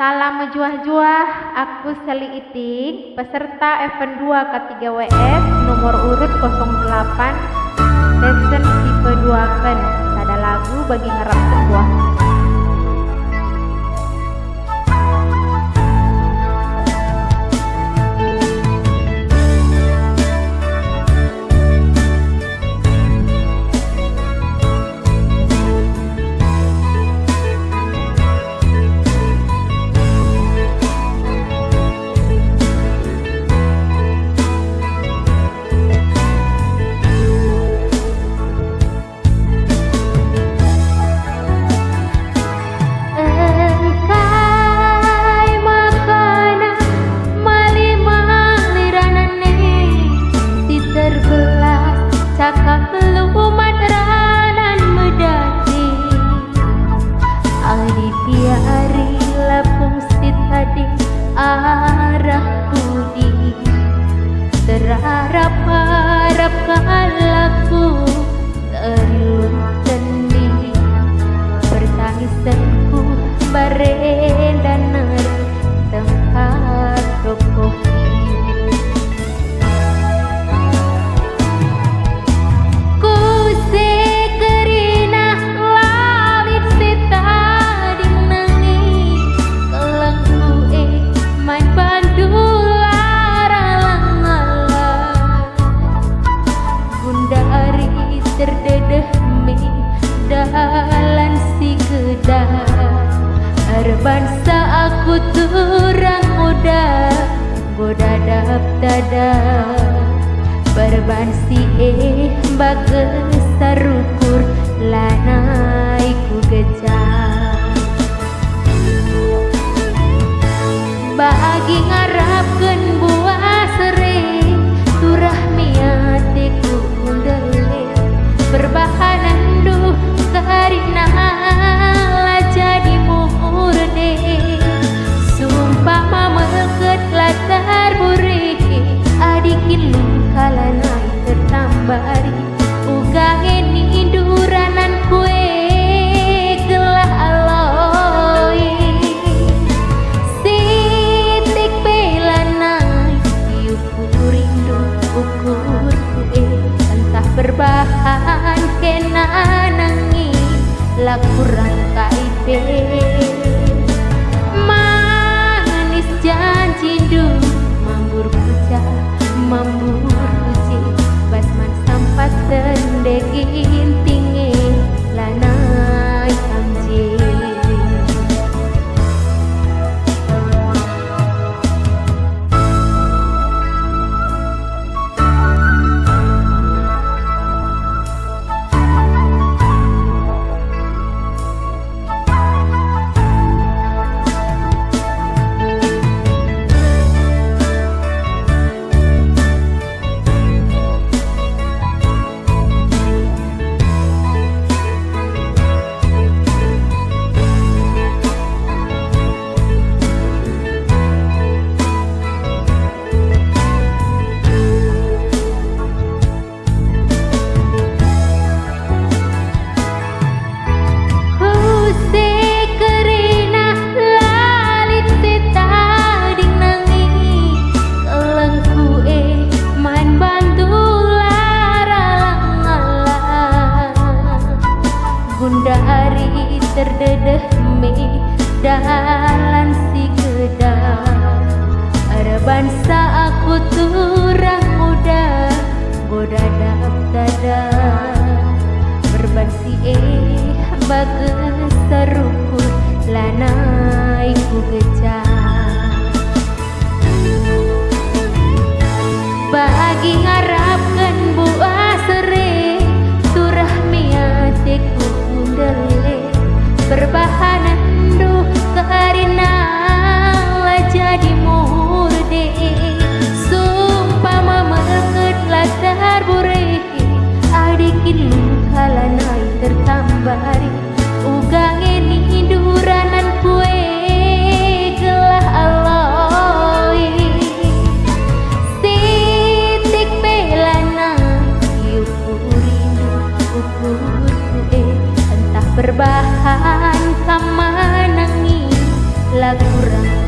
Salam menjuah-juah, aku Sally Iting, peserta event 2 K3 WS nomor urut 08 season tipe 2 ken. Ada lagu bagi ngerap sebuah. Arah budi terharap-harap kalaku terlun tendi pertangisanku barendaner tempat rokok dalan si kedah bangsa aku turang muda goda dada berbansi bagus sarukur lanai ku gejah bagi ngarapkeun buah sere turah miatiku undele berbahanan duh karina jadi murde sumpah mamelket latar buri adikin kalanai tertambari ugange ni duranan kue gelah aloi sitik belanai diukur rindu ukur kue entah berbahan kena lakuran kaipe manis janji du mambur puja mambur puji basman sampat tendegin tinggi lanai kamji dari terdedeh me dalan si kedah ada bangsa aku turang muda goda dada berbansi bagus serukut lanai ku gejah bagi ngarapkeun buah sere turah miatiku berbahanan duh karina jadi murde sumpah mamelket latar bure adikin kalanai tertambari ugange ni duranan kue gelah aloi sitik bela kurang